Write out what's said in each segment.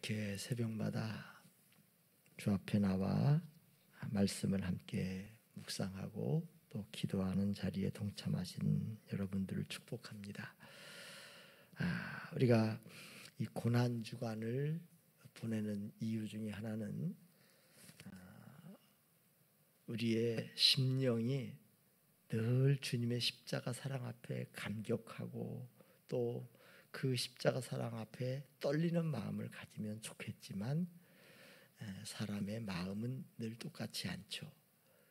이렇게 새벽마다 주 앞에 나와 말씀을 함께 묵상하고 또 기도하는 자리에 동참하신 여러분들을 축복합니다. 우리가 이 고난 주간을 보내는 이유 중에 하나는 우리의 심령이 늘 주님의 십자가 사랑 앞에 감격하고 또 그 십자가 사랑 앞에 떨리는 마음을 가지면 좋겠지만 사람의 마음은 늘 똑같지 않죠.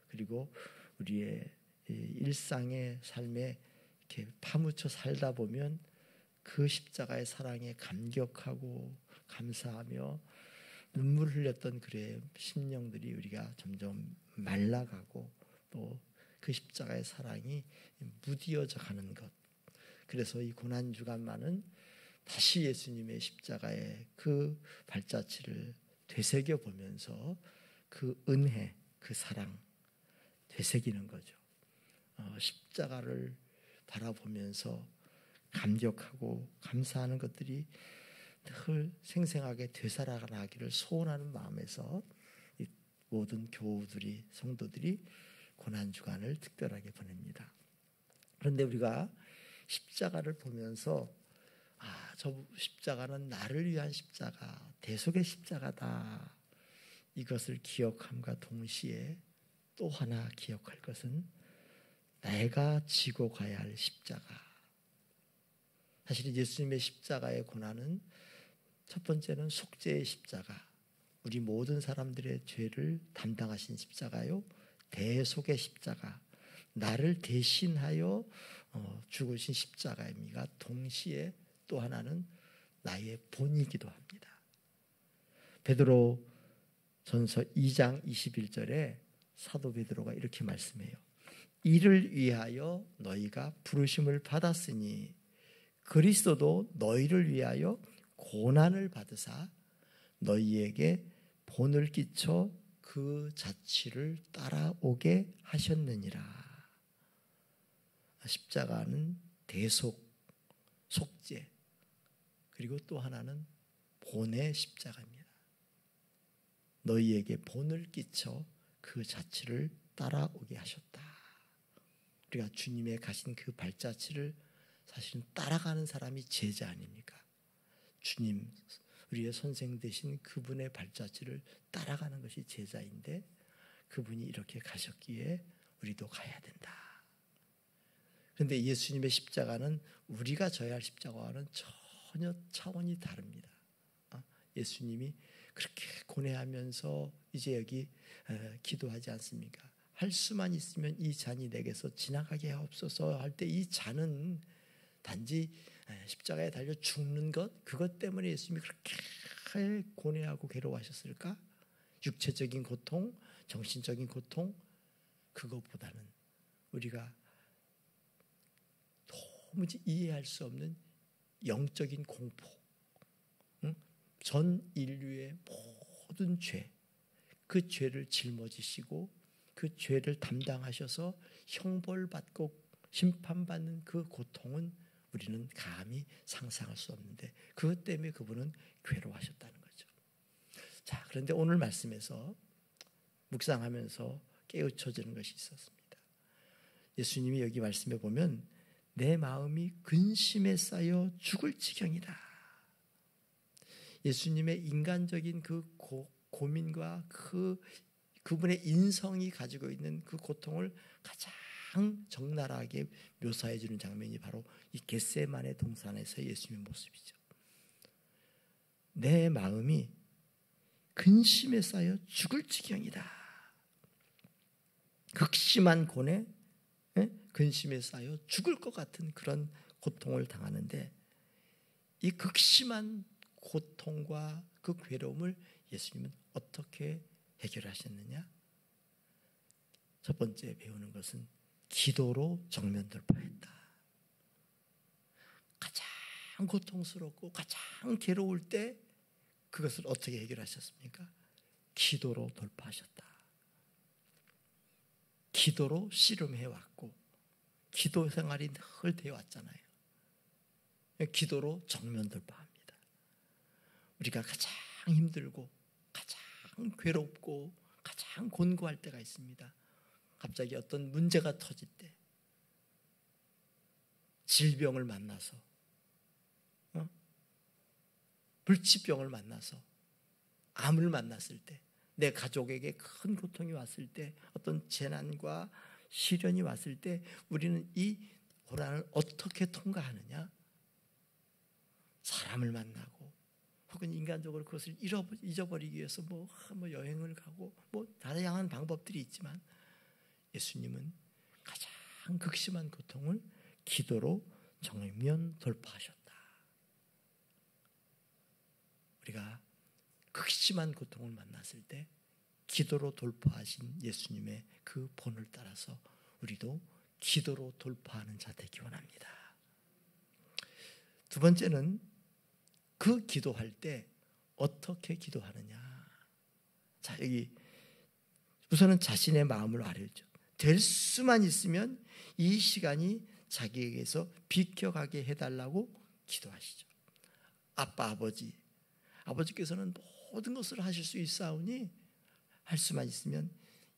그리고 우리의 일상의 삶에 이렇게 파묻혀 살다 보면 그 십자가의 사랑에 감격하고 감사하며 눈물 흘렸던 그의 심령들이 우리가 점점 말라가고 또 그 십자가의 사랑이 무디어져 가는 것. 그래서 이 고난 주간만은 다시 예수님의 십자가의 그 발자취를 되새겨 보면서 그 은혜, 그 사랑 되새기는 거죠. 십자가를 바라보면서 감격하고 감사하는 것들이 늘 생생하게 되살아나기를 소원하는 마음에서 이 모든 교우들이 성도들이 고난주간을 특별하게 보냅니다. 그런데 우리가 십자가를 보면서 저 십자가는 나를 위한 십자가, 대속의 십자가다. 이것을 기억함과 동시에 또 하나 기억할 것은 내가 지고 가야 할 십자가. 사실 예수님의 십자가의 고난은 첫 번째는 속죄의 십자가, 우리 모든 사람들의 죄를 담당하신 십자가요. 대속의 십자가, 나를 대신하여 죽으신 십자가입니다. 동시에 또 하나는 나의 본이기도 합니다. 베드로 전서 2장 21절에 사도 베드로가 이렇게 말씀해요. 이를 위하여 너희가 부르심을 받았으니 그리스도도 너희를 위하여 고난을 받으사 너희에게 본을 끼쳐 그 자취를 따라오게 하셨느니라. 십자가는 대속, 속죄, 그리고 또 하나는 본의 십자가입니다. 너희에게 본을 끼쳐 그 자취를 따라오게 하셨다. 우리가 주님의 가신 그 발자취를 사실은 따라가는 사람이 제자 아닙니까? 주님, 우리의 선생 되신 그분의 발자취를 따라가는 것이 제자인데 그분이 이렇게 가셨기에 우리도 가야 된다. 그런데 예수님의 십자가는 우리가 져야 할 십자가와는 전혀 차원이 다릅니다. 예수님이 그렇게 고뇌하면서 이제 여기 기도하지 않습니까? 할 수만 있으면 이 잔이 내게서 지나가게 하옵소서 할 때 이 잔은 단지 십자가에 달려 죽는 것, 그것 때문에 예수님이 그렇게 고뇌하고 괴로워하셨을까? 육체적인 고통, 정신적인 고통, 그것보다는 우리가 도무지 이해할 수 없는 영적인 공포, 전 인류의 모든 죄, 그 죄를 짊어지시고 그 죄를 담당하셔서 형벌받고 심판받는 그 고통은 우리는 감히 상상할 수 없는데 그것 때문에 그분은 괴로워하셨다는 거죠. 자, 그런데 오늘 말씀에서 묵상하면서 깨우쳐지는 것이 있었습니다. 예수님이 여기 말씀해 보면 내 마음이 근심에 쌓여 죽을 지경이다. 예수님의 인간적인 그 고민과 그분의 인성이 가지고 있는 그 고통을 가장 적나라하게 묘사해 주는 장면이 바로 이 겟세마네 동산에서의 예수님의 모습이죠. 내 마음이 근심에 쌓여 죽을 지경이다. 극심한 고뇌, 근심에 쌓여 죽을 것 같은 그런 고통을 당하는데 이 극심한 고통과 그 괴로움을 예수님은 어떻게 해결하셨느냐? 첫 번째 배우는 것은 기도로 정면 돌파했다. 가장 고통스럽고 가장 괴로울 때 그것을 어떻게 해결하셨습니까? 기도로 돌파하셨다. 기도로 씨름해왔고 기도 생활이 늘 되어왔잖아요. 기도로 정면 돌파합니다. 우리가 가장 힘들고 가장 괴롭고 가장 곤고할 때가 있습니다. 갑자기 어떤 문제가 터질 때, 질병을 만나서, 불치병을 만나서, 암을 만났을 때, 내 가족에게 큰 고통이 왔을 때, 어떤 재난과 시련이 왔을 때 우리는 이 고난을 어떻게 통과하느냐? 사람을 만나고 혹은 인간적으로 그것을 잊어버리기 위해서 뭐 여행을 가고 다양한 방법들이 있지만 예수님은 가장 극심한 고통을 기도로 정면 돌파하셨다. 우리가 극심한 고통을 만났을 때 기도로 돌파하신 예수님의 그 본을 따라서 우리도 기도로 돌파하는 자 되기 원합니다. 두 번째는 그 기도할 때 어떻게 기도하느냐. 자, 여기 우선은 자신의 마음을 알려줘. 될 수만 있으면 이 시간이 자기에게서 비켜가게 해달라고 기도하시죠. 아빠, 아버지께서는 모든 것을 하실 수 있사오니 할 수만 있으면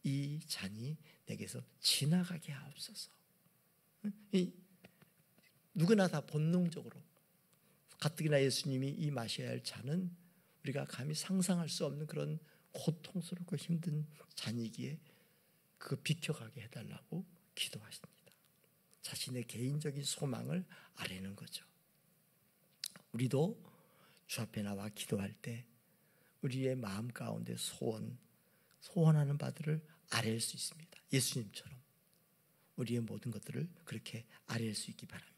이 잔이 내게서 지나가게 하옵소서. 누구나 다 본능적으로, 가뜩이나 예수님이 이 마셔야 할 잔은 우리가 감히 상상할 수 없는 그런 고통스럽고 힘든 잔이기에 그 비켜가게 해달라고 기도하십니다. 자신의 개인적인 소망을 아뢰는 거죠. 우리도 주 앞에 나와 기도할 때 우리의 마음 가운데 소원하는 바들을 아뢰일 수 있습니다. 예수님처럼 우리의 모든 것들을 그렇게 아뢰일 수 있기 바랍니다.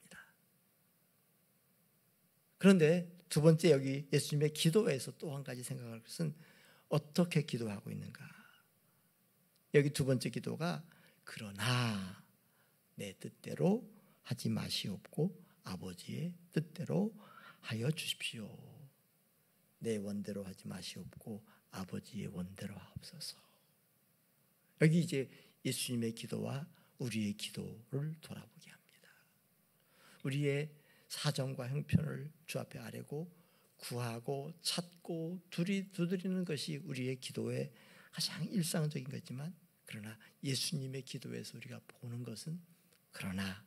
그런데 두 번째, 여기 예수님의 기도에서 또 한 가지 생각할 것은 어떻게 기도하고 있는가. 여기 두 번째 기도가 그러나 내 뜻대로 하지 마시옵고 아버지의 뜻대로 하여 주십시오. 내 원대로 하지 마시옵고 아버지의 원대로 하옵소서. 여기 이제 예수님의 기도와 우리의 기도를 돌아보게 합니다. 우리의 사정과 형편을 주 앞에 아뢰고 구하고 찾고 두드리는 것이 우리의 기도의 가장 일상적인 거지만, 그러나 예수님의 기도에서 우리가 보는 것은 그러나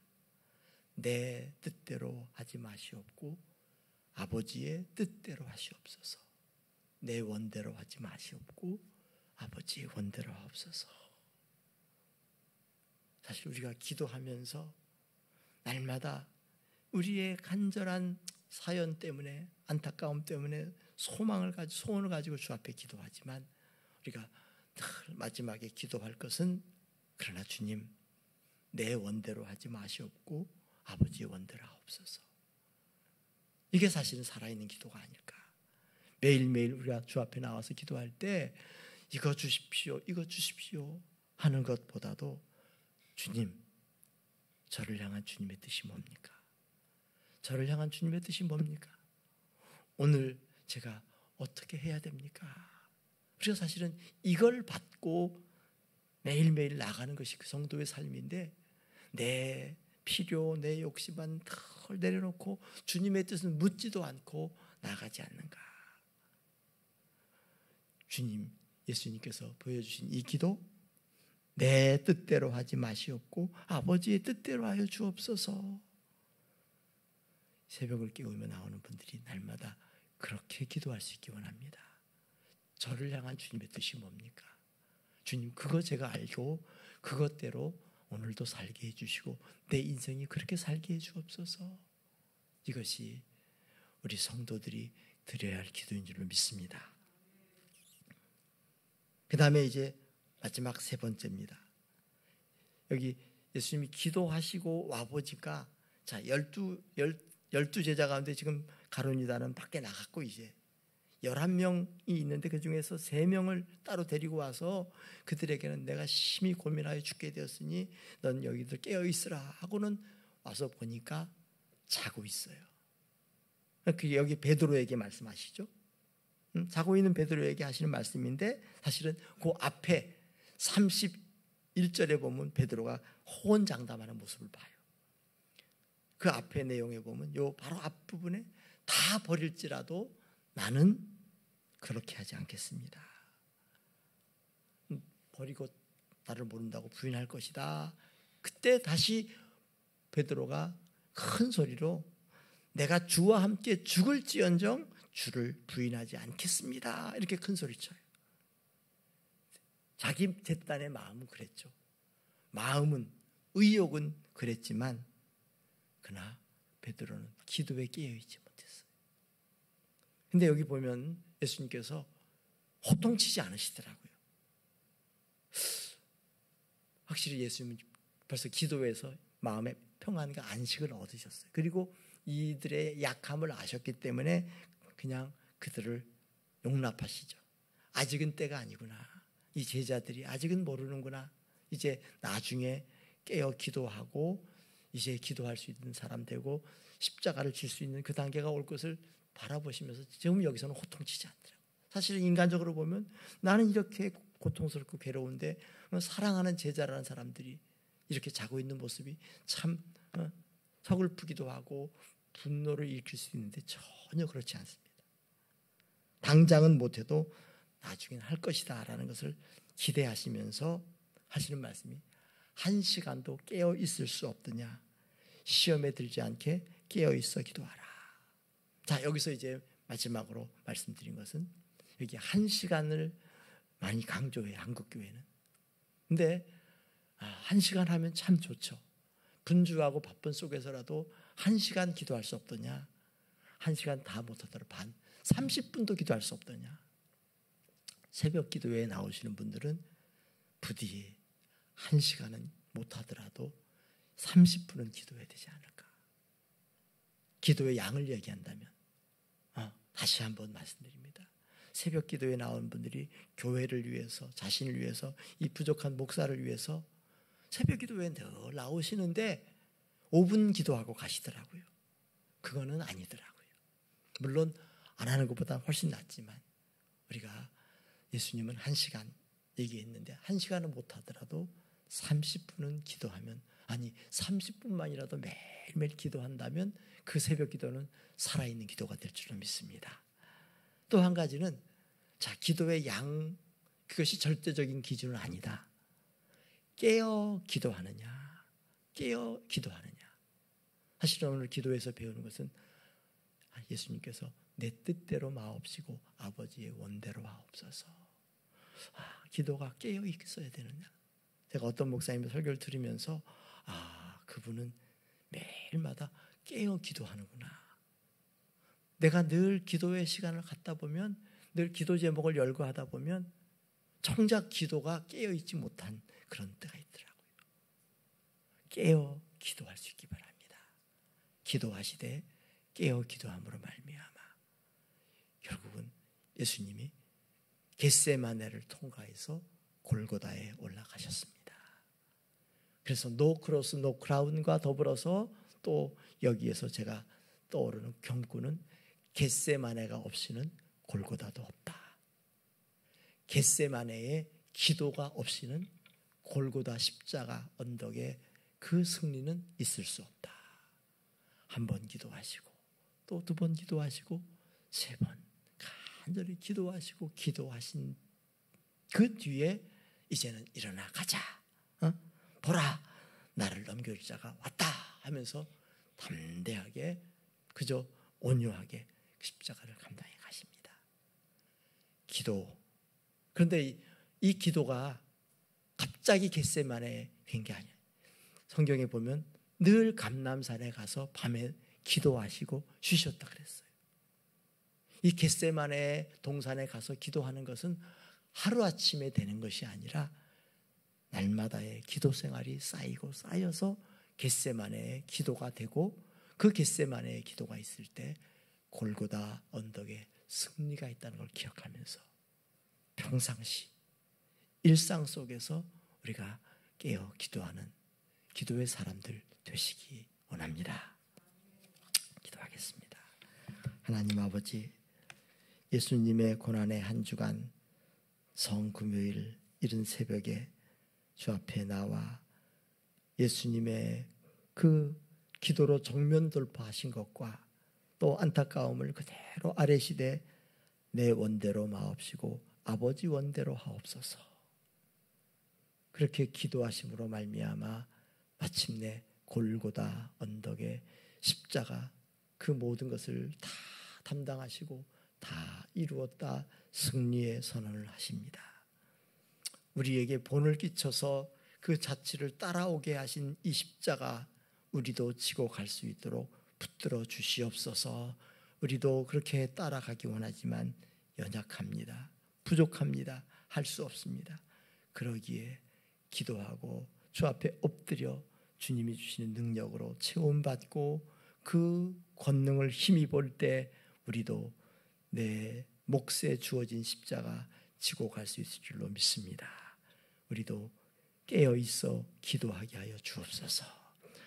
내 뜻대로 하지 마시옵고 아버지의 뜻대로 하시옵소서. 내 원대로 하지 마시옵고 아버지의 원대로 하옵소서. 사실 우리가 기도하면서 날마다 우리의 간절한 사연 때문에, 안타까움 때문에 소원을 가지고 주 앞에 기도하지만 우리가 늘 마지막에 기도할 것은 그러나 주님, 내 원대로 하지 마시옵고 아버지의 원대로 하옵소서. 이게 사실은 살아있는 기도가 아닐까. 매일매일 우리가 주 앞에 나와서 기도할 때 이거 주십시오, 이거 주십시오 하는 것보다도 주님, 저를 향한 주님의 뜻이 뭡니까? 저를 향한 주님의 뜻이 뭡니까? 오늘 제가 어떻게 해야 됩니까? 우리가 사실은 이걸 받고 매일매일 나가는 것이 그 성도의 삶인데, 내 필요, 내 욕심만 덜 내려놓고 주님의 뜻은 묻지도 않고 나가지 않는가. 주님, 예수님께서 보여주신 이 기도, 내 뜻대로 하지 마시옵고 아버지의 뜻대로 하여 주옵소서. 새벽을 깨우며 나오는 분들이 날마다 그렇게 기도할 수 있기 원합니다. 저를 향한 주님의 뜻이 뭡니까? 주님, 그거 제가 알고 그것대로 오늘도 살게 해주시고 내 인생이 그렇게 살게 해주옵소서. 이것이 우리 성도들이 드려야 할 기도인 줄로 믿습니다. 그 다음에 이제 마지막 세 번째입니다. 여기 예수님이 기도하시고 와보니까, 자, 12 제자 가운데 지금 가룟 유다는 밖에 나갔고 이제 11명이 있는데 그 중에서 3명을 따로 데리고 와서 그들에게는 내가 심히 고민하여 죽게 되었으니 넌 여기들 깨어 있으라 하고는 와서 보니까 자고 있어요. 그 여기 베드로에게 말씀하시죠. 자고 있는 베드로에게 하시는 말씀인데, 사실은 그 앞에 31절에 보면 베드로가 호언장담하는 모습을 봐요. 그 앞에 내용에 보면 요 바로 앞부분에 다 버릴지라도 나는 그렇게 하지 않겠습니다. 버리고 나를 모른다고 부인할 것이다. 그때 다시 베드로가 큰 소리로 내가 주와 함께 죽을지언정 주를 부인하지 않겠습니다. 이렇게 큰 소리쳐요. 자기 제단의 마음은 그랬죠. 마음은, 의욕은 그랬지만 그러나 베드로는 기도에 깨어있지 못했어요. 근데 여기 보면 예수님께서 호통치지 않으시더라고요. 확실히 예수님은 벌써 기도에서 마음의 평안과 안식을 얻으셨어요. 그리고 이들의 약함을 아셨기 때문에 그냥 그들을 용납하시죠. 아직은 때가 아니구나. 이 제자들이 아직은 모르는구나. 이제 나중에 깨어 기도하고 이제 기도할 수 있는 사람 되고 십자가를 질 수 있는 그 단계가 올 것을 바라보시면서 지금 여기서는 호통치지 않더라고요. 사실 인간적으로 보면 나는 이렇게 고통스럽고 괴로운데 사랑하는 제자라는 사람들이 이렇게 자고 있는 모습이 참 서글프기도 하고 분노를 일으킬 수 있는데 전혀 그렇지 않습니다. 당장은 못해도 나중에는 할 것이다 라는 것을 기대하시면서 하시는 말씀이 한 시간도 깨어 있을 수 없더냐. 시험에 들지 않게 깨어 있어 기도하라. 자, 여기서 이제 마지막으로 말씀드린 것은 여기 한 시간을 많이 강조해요. 한국교회는. 근데 한 시간 하면 참 좋죠. 분주하고 바쁜 속에서라도 한 시간 기도할 수 없더냐. 한 시간 다 못하더라도 30분도 기도할 수 없더냐. 새벽 기도회에 나오시는 분들은 부디 한 시간은 못하더라도 30분은 기도해야 되지 않을까. 기도의 양을 얘기한다면 다시 한번 말씀드립니다. 새벽 기도에 나온 분들이 교회를 위해서, 자신을 위해서, 이 부족한 목사를 위해서 새벽 기도에 늘 나오시는데 5분 기도하고 가시더라고요. 그거는 아니더라고요. 물론 안 하는 것보다 훨씬 낫지만 우리가 예수님은 1시간 얘기했는데 1시간은 못하더라도 30분은 기도하면, 아니 30분만이라도 매일매일 기도한다면 그 새벽 기도는 살아있는 기도가 될 줄로 믿습니다. 또 한 가지는 기도의 양, 그것이 절대적인 기준은 아니다. 깨어 기도하느냐, 깨어 기도하느냐. 사실 오늘 기도에서 배우는 것은 예수님께서 내 뜻대로 마옵시고 아버지의 원대로 하옵소서. 기도가 깨어 있어야 되느냐. 제가 어떤 목사님의 설교를 들으면서 그분은 매일마다 깨어 기도하는구나. 내가 늘 기도의 시간을 갖다 보면, 늘 기도 제목을 열고 하다 보면 정작 기도가 깨어 있지 못한 그런 때가 있더라고요. 깨어 기도할 수 있기 바랍니다. 기도하시되 깨어 기도함으로 말미암아 결국은 예수님이 겟세마네를 통과해서 골고다에 올라가셨습니다. 그래서 노 크로스 노 크라운과 더불어서 또 여기에서 제가 떠오르는 경구는 겟세마네가 없이는 골고다도 없다. 겟세마네의 기도가 없이는 골고다 십자가 언덕에 그 승리는 있을 수 없다. 한 번 기도하시고 또 2번 기도하시고 3번 간절히 기도하시고 기도하신 그 뒤에 이제는 일어나 가자. 보라, 나를 넘겨줄 자가 왔다 하면서 담대하게 그저 온유하게 십자가를 감당해 가십니다. 기도. 그런데 이 기도가 갑자기 겟세마네에 된 게 아니에요. 성경에 보면 늘 감람산에 가서 밤에 기도하시고 쉬셨다 그랬어요. 이 겟세마네 동산에 가서 기도하는 것은 하루아침에 되는 것이 아니라 날마다의 기도 생활이 쌓이고 쌓여서 겟세마네의 기도가 되고, 그 겟세마네의 기도가 있을 때 골고다 언덕에 승리가 있다는 걸 기억하면서 평상시 일상 속에서 우리가 깨어 기도하는 기도의 사람들 되시기 원합니다. 기도하겠습니다. 하나님 아버지, 예수님의 고난의 한 주간 성금요일 이른 새벽에 주 앞에 나와 예수님의 그 기도로 정면 돌파하신 것과 또 안타까움을 그대로 아뢰시되 내 원대로 마옵시고 아버지 원대로 하옵소서. 그렇게 기도하심으로 말미암아 마침내 골고다 언덕에 십자가 그 모든 것을 다 담당하시고 다 이루었다 승리의 선언을 하십니다. 우리에게 본을 끼쳐서 그 자취를 따라오게 하신 이 십자가 우리도 지고 갈 수 있도록 붙들어 주시옵소서. 우리도 그렇게 따라가기 원하지만 연약합니다. 부족합니다. 할 수 없습니다. 그러기에 기도하고 주 앞에 엎드려 주님이 주시는 능력으로 체험받고 그 권능을 힘입을 때 우리도 내 몫에 주어진 십자가 지고 갈 수 있을 줄로 믿습니다. 우리도 깨어 있어 기도하게 하여 주옵소서.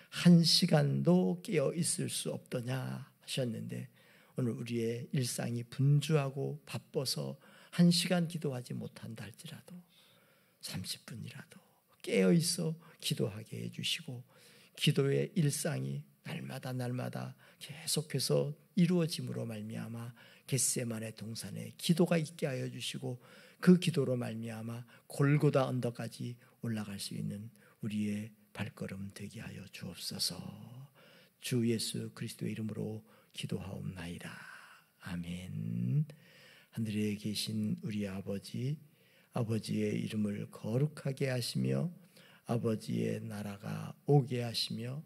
한 시간도 깨어 있을 수 없더냐 하셨는데 오늘 우리의 일상이 분주하고 바빠서 한 시간 기도하지 못한다 할지라도 30분이라도 깨어 있어 기도하게 해주시고 기도의 일상이 날마다 계속해서 이루어짐으로 말미암아 겟세마네 동산에 기도가 있게 하여 주시고 그 기도로 말미암아 골고다 언덕까지 올라갈 수 있는 우리의 발걸음 되게 하여 주옵소서. 주 예수 그리스도의 이름으로 기도하옵나이다. 아멘. 하늘에 계신 우리 아버지, 아버지의 이름을 거룩하게 하시며 아버지의 나라가 오게 하시며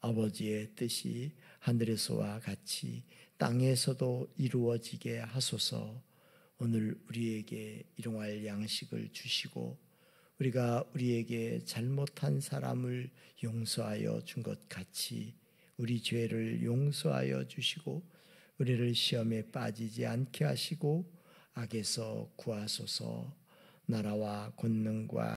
아버지의 뜻이 하늘에서와 같이 땅에서도 이루어지게 하소서. 오늘 우리에게 일용할 양식을 주시고 우리가 우리에게 잘못한 사람을 용서하여 준 것 같이 우리 죄를 용서하여 주시고 우리를 시험에 빠지지 않게 하시고 악에서 구하소서. 나라와 권능과